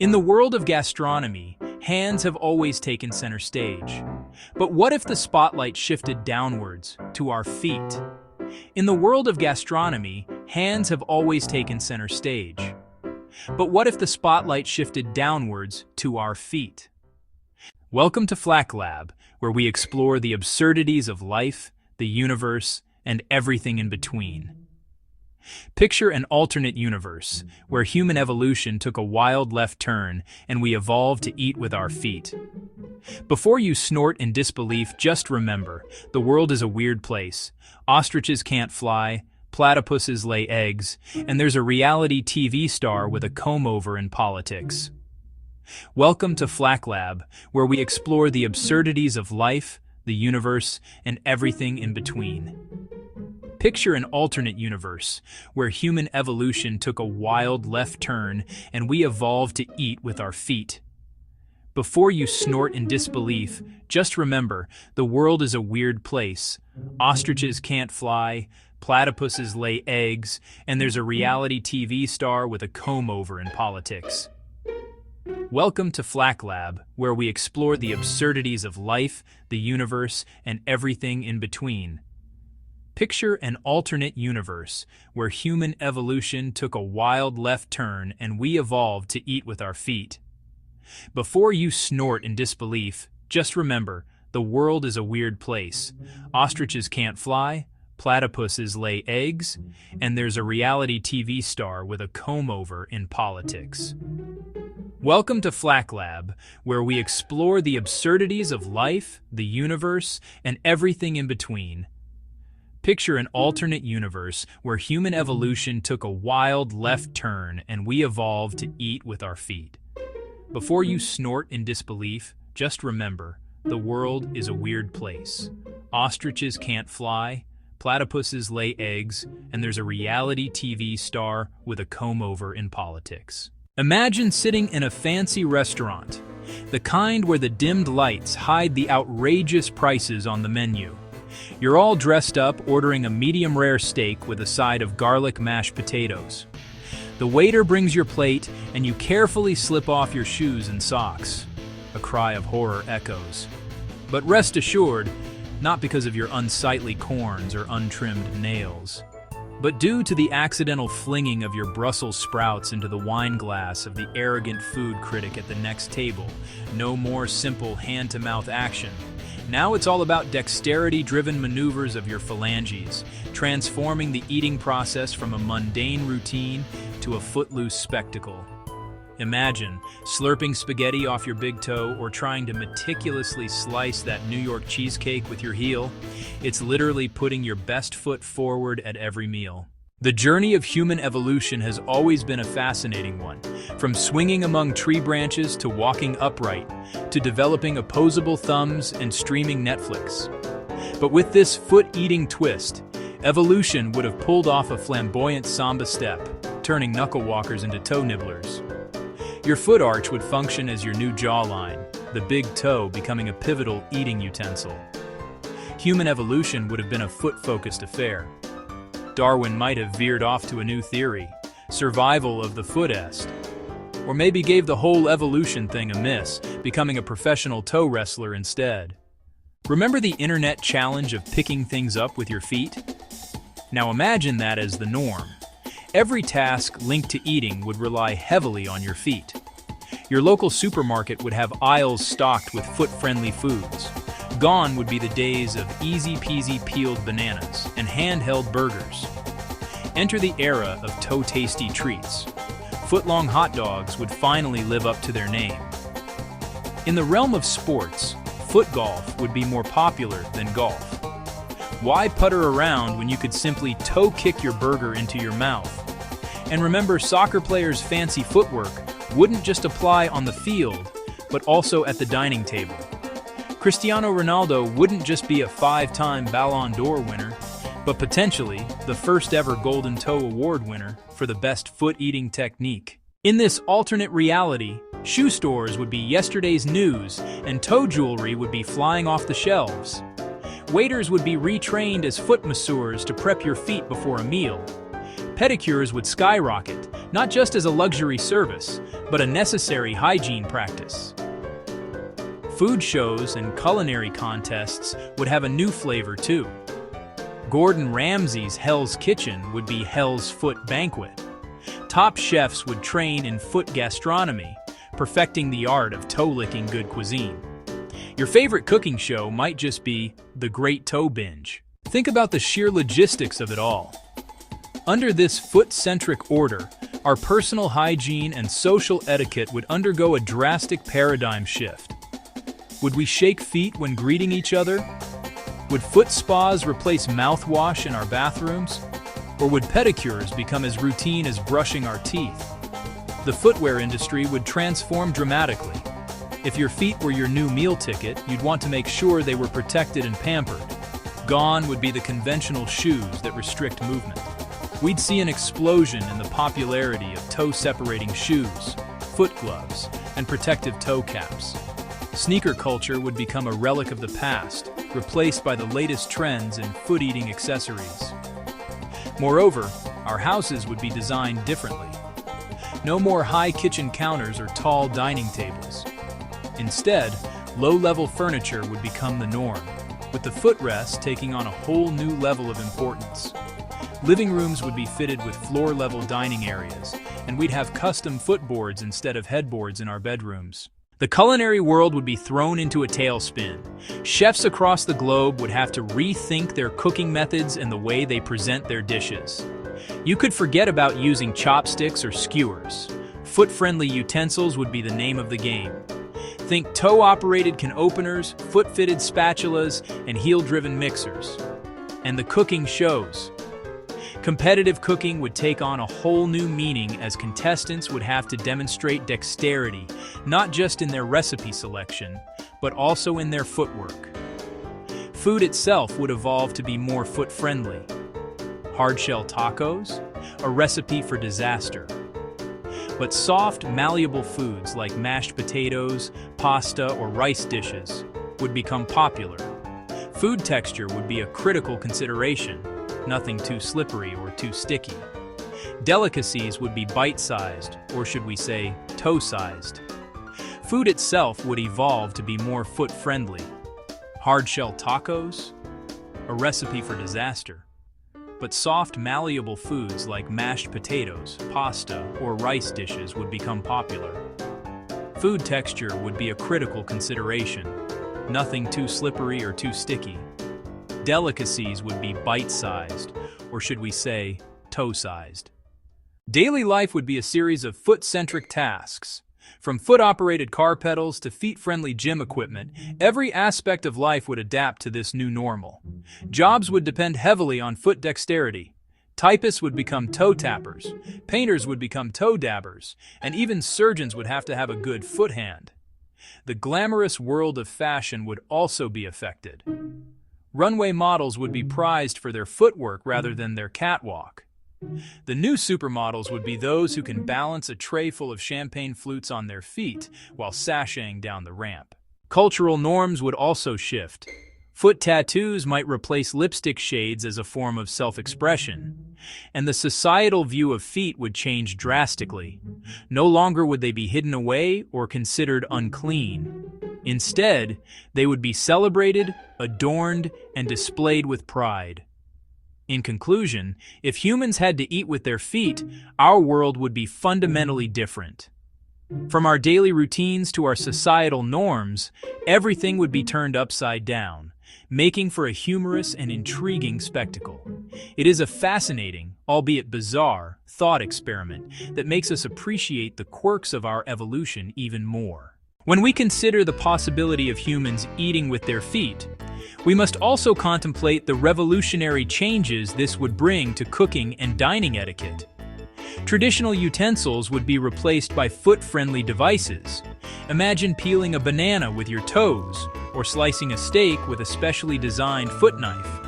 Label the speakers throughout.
Speaker 1: In the world of gastronomy, hands have always taken center stage. But what if the spotlight shifted downwards, to our feet? In the world of gastronomy, hands have always taken center stage. But what if the spotlight shifted downwards, to our feet? Welcome to Flack Lab, where we explore the absurdities of life, the universe, and everything in between. Picture an alternate universe, where human evolution took a wild left turn and we evolved to eat with our feet. Before you snort in disbelief, just remember, the world is a weird place. Ostriches can't fly, platypuses lay eggs, and there's a reality TV star with a comb-over in politics. Welcome to Flack Lab, where we explore the absurdities of life, the universe, and everything in between. Picture an alternate universe, where human evolution took a wild left turn and we evolved to eat with our feet. Before you snort in disbelief, just remember, the world is a weird place. Ostriches can't fly, platypuses lay eggs, and there's a reality TV star with a comb-over in politics. Welcome to Flack Lab, where we explore the absurdities of life, the universe, and everything in between. Picture an alternate universe, where human evolution took a wild left turn and we evolved to eat with our feet. Before you snort in disbelief, just remember, the world is a weird place. Ostriches can't fly, platypuses lay eggs, and there's a reality TV star with a comb-over in politics. Welcome to Flack Lab, where we explore the absurdities of life, the universe, and everything in between. Picture an alternate universe where human evolution took a wild left turn and we evolved to eat with our feet. Before you snort in disbelief, just remember, the world is a weird place. Ostriches can't fly, platypuses lay eggs, and there's a reality TV star with a comb-over in politics. Imagine sitting in a fancy restaurant, the kind where the dimmed lights hide the outrageous prices on the menu. You're all dressed up, ordering a medium-rare steak with a side of garlic mashed potatoes. The waiter brings your plate, and you carefully slip off your shoes and socks. A cry of horror echoes. But rest assured, not because of your unsightly corns or untrimmed nails, but due to the accidental flinging of your Brussels sprouts into the wine glass of the arrogant food critic at the next table. No more simple hand-to-mouth action. Now it's all about dexterity-driven maneuvers of your phalanges, transforming the eating process from a mundane routine to a footloose spectacle. Imagine slurping spaghetti off your big toe or trying to meticulously slice that New York cheesecake with your heel. It's literally putting your best foot forward at every meal. The journey of human evolution has always been a fascinating one, from swinging among tree branches to walking upright, to developing opposable thumbs and streaming Netflix. But with this foot-eating twist, evolution would have pulled off a flamboyant samba step, turning knuckle walkers into toe nibblers. Your foot arch would function as your new jawline, the big toe becoming a pivotal eating utensil. Human evolution would have been a foot-focused affair. Darwin might have veered off to a new theory, survival of the footest. Or maybe gave the whole evolution thing a miss, becoming a professional toe wrestler instead. Remember the internet challenge of picking things up with your feet? Now imagine that as the norm. Every task linked to eating would rely heavily on your feet. Your local supermarket would have aisles stocked with foot-friendly foods. Gone would be the days of easy-peasy peeled bananas and handheld burgers. Enter the era of toe-tasty treats. Foot-long hot dogs would finally live up to their name. In the realm of sports, foot golf would be more popular than golf. Why putter around when you could simply toe-kick your burger into your mouth? And remember, soccer players' fancy footwork wouldn't just apply on the field, but also at the dining table. Cristiano Ronaldo wouldn't just be a 5-time Ballon d'Or winner, but potentially the first ever Golden Toe Award winner for the best foot-eating technique. In this alternate reality, shoe stores would be yesterday's news and toe jewelry would be flying off the shelves. Waiters would be retrained as foot masseurs to prep your feet before a meal. Pedicures would skyrocket, not just as a luxury service, but a necessary hygiene practice. Food shows and culinary contests would have a new flavor too. Gordon Ramsay's Hell's Kitchen would be Hell's Foot Banquet. Top chefs would train in foot gastronomy, perfecting the art of toe-licking good cuisine. Your favorite cooking show might just be The Great Toe Binge. Think about the sheer logistics of it all. Under this foot-centric order, our personal hygiene and social etiquette would undergo a drastic paradigm shift. Would we shake feet when greeting each other? Would foot spas replace mouthwash in our bathrooms? Or would pedicures become as routine as brushing our teeth? The footwear industry would transform dramatically. If your feet were your new meal ticket, you'd want to make sure they were protected and pampered. Gone would be the conventional shoes that restrict movement. We'd see an explosion in the popularity of toe-separating shoes, foot gloves, and protective toe caps. Sneaker culture would become a relic of the past, replaced by the latest trends in foot-eating accessories. Moreover, our houses would be designed differently. No more high kitchen counters or tall dining tables. Instead, low-level furniture would become the norm, with the footrest taking on a whole new level of importance. Living rooms would be fitted with floor-level dining areas, and we'd have custom footboards instead of headboards in our bedrooms. The culinary world would be thrown into a tailspin. Chefs across the globe would have to rethink their cooking methods and the way they present their dishes. You could forget about using chopsticks or skewers. Foot-friendly utensils would be the name of the game. Think toe-operated can openers, foot-fitted spatulas, and heel-driven mixers. And the cooking shows. Competitive cooking would take on a whole new meaning as contestants would have to demonstrate dexterity, not just in their recipe selection, but also in their footwork. Food itself would evolve to be more foot-friendly. Hard-shell tacos? A recipe for disaster. But soft, malleable foods like mashed potatoes, pasta, or rice dishes would become popular. Food texture would be a critical consideration. Nothing too slippery or too sticky. Delicacies would be bite-sized, or should we say, toe-sized. Food itself would evolve to be more foot-friendly. Hard-shell tacos? A recipe for disaster. But soft, malleable foods like mashed potatoes, pasta, or rice dishes would become popular. Food texture would be a critical consideration. Nothing too slippery or too sticky. Delicacies would be bite-sized, or should we say, toe-sized. Daily life would be a series of foot-centric tasks. From foot-operated car pedals to feet-friendly gym equipment, every aspect of life would adapt to this new normal. Jobs would depend heavily on foot dexterity. Typists would become toe tappers, painters would become toe dabbers, and even surgeons would have to have a good foot hand. The glamorous world of fashion would also be affected. Runway models would be prized for their footwork rather than their catwalk. The new supermodels would be those who can balance a tray full of champagne flutes on their feet while sashaying down the ramp. Cultural norms would also shift. Foot tattoos might replace lipstick shades as a form of self-expression, and the societal view of feet would change drastically. No longer would they be hidden away or considered unclean. Instead, they would be celebrated, adorned, and displayed with pride. In conclusion, if humans had to eat with their feet, our world would be fundamentally different. From our daily routines to our societal norms, everything would be turned upside down, making for a humorous and intriguing spectacle. It is a fascinating, albeit bizarre, thought experiment that makes us appreciate the quirks of our evolution even more. When we consider the possibility of humans eating with their feet, we must also contemplate the revolutionary changes this would bring to cooking and dining etiquette. Traditional utensils would be replaced by foot-friendly devices. Imagine peeling a banana with your toes, or slicing a steak with a specially designed foot knife.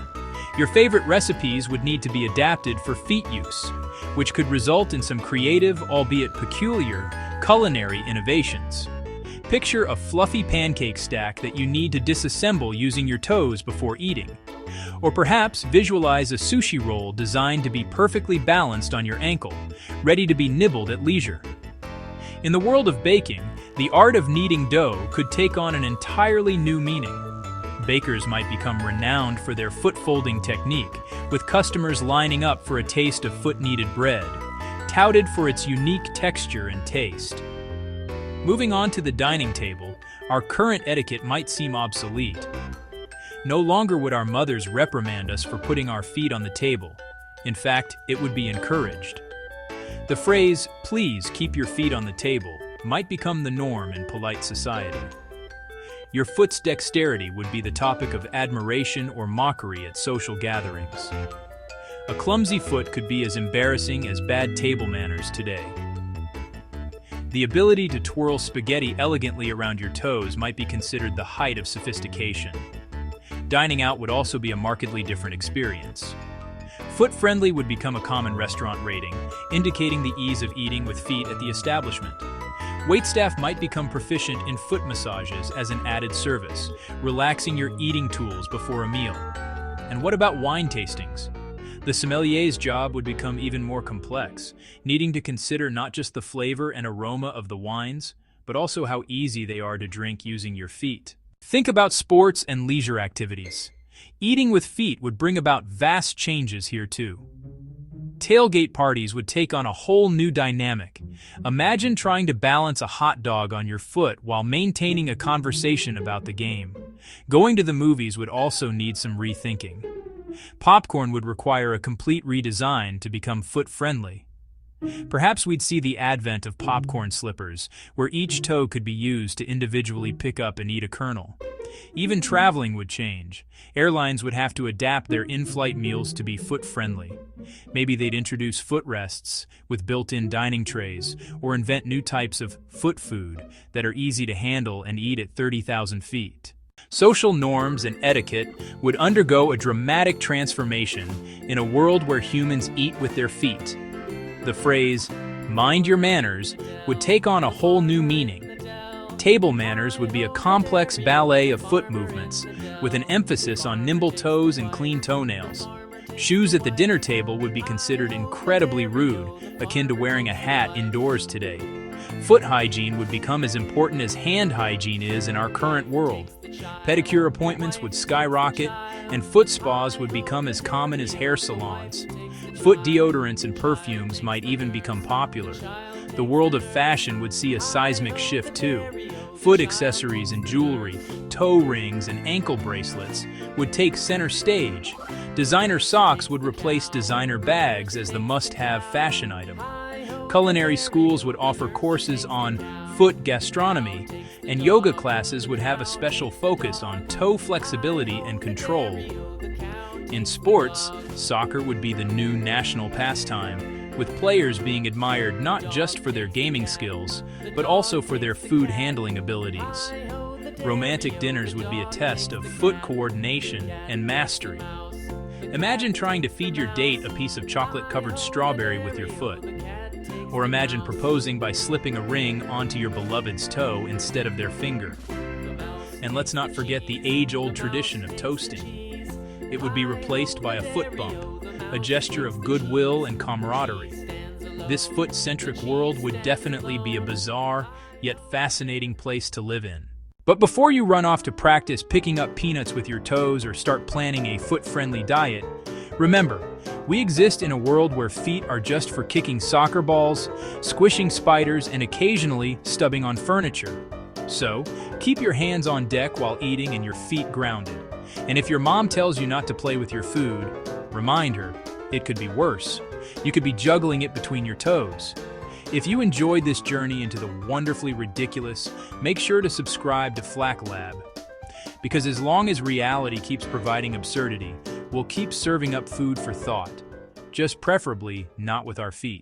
Speaker 1: Your favorite recipes would need to be adapted for feet use, which could result in some creative, albeit peculiar, culinary innovations. Picture a fluffy pancake stack that you need to disassemble using your toes before eating. Or perhaps visualize a sushi roll designed to be perfectly balanced on your ankle, ready to be nibbled at leisure. In the world of baking, the art of kneading dough could take on an entirely new meaning. Bakers might become renowned for their foot-folding technique, with customers lining up for a taste of foot-kneaded bread, touted for its unique texture and taste. Moving on to the dining table, our current etiquette might seem obsolete. No longer would our mothers reprimand us for putting our feet on the table. In fact, it would be encouraged. The phrase, "Please keep your feet on the table," might become the norm in polite society. Your foot's dexterity would be the topic of admiration or mockery at social gatherings. A clumsy foot could be as embarrassing as bad table manners today. The ability to twirl spaghetti elegantly around your toes might be considered the height of sophistication. Dining out would also be a markedly different experience. Foot-friendly would become a common restaurant rating, indicating the ease of eating with feet at the establishment. Waitstaff might become proficient in foot massages as an added service, relaxing your eating tools before a meal. And what about wine tastings? The sommelier's job would become even more complex, needing to consider not just the flavor and aroma of the wines, but also how easy they are to drink using your feet. Think about sports and leisure activities. Eating with feet would bring about vast changes here too. Tailgate parties would take on a whole new dynamic. Imagine trying to balance a hot dog on your foot while maintaining a conversation about the game. Going to the movies would also need some rethinking. Popcorn would require a complete redesign to become foot-friendly. Perhaps we'd see the advent of popcorn slippers, where each toe could be used to individually pick up and eat a kernel. Even traveling would change. Airlines would have to adapt their in-flight meals to be foot-friendly. Maybe they'd introduce footrests with built-in dining trays, or invent new types of foot food that are easy to handle and eat at 30,000 feet. Social norms and etiquette would undergo a dramatic transformation in a world where humans eat with their feet. The phrase, "mind your manners," would take on a whole new meaning. Table manners would be a complex ballet of foot movements, with an emphasis on nimble toes and clean toenails. Shoes at the dinner table would be considered incredibly rude, akin to wearing a hat indoors today. Foot hygiene would become as important as hand hygiene is in our current world. Pedicure appointments would skyrocket, and foot spas would become as common as hair salons. Foot deodorants and perfumes might even become popular. The world of fashion would see a seismic shift too. Foot accessories and jewelry, toe rings and ankle bracelets would take center stage. Designer socks would replace designer bags as the must-have fashion item. Culinary schools would offer courses on foot gastronomy, and yoga classes would have a special focus on toe flexibility and control. In sports, soccer would be the new national pastime, with players being admired not just for their gaming skills, but also for their food handling abilities. Romantic dinners would be a test of foot coordination and mastery. Imagine trying to feed your date a piece of chocolate-covered strawberry with your foot. Or imagine proposing by slipping a ring onto your beloved's toe instead of their finger. And let's not forget the age-old tradition of toasting. It would be replaced by a foot bump, a gesture of goodwill and camaraderie. This foot-centric world would definitely be a bizarre, yet fascinating place to live in. But before you run off to practice picking up peanuts with your toes or start planning a foot-friendly diet, remember, we exist in a world where feet are just for kicking soccer balls, squishing spiders, and occasionally stubbing on furniture. So, keep your hands on deck while eating and your feet grounded. And if your mom tells you not to play with your food, remind her, it could be worse. You could be juggling it between your toes. If you enjoyed this journey into the wonderfully ridiculous, make sure to subscribe to Flack Lab. Because as long as reality keeps providing absurdity, we'll keep serving up food for thought, just preferably not with our feet.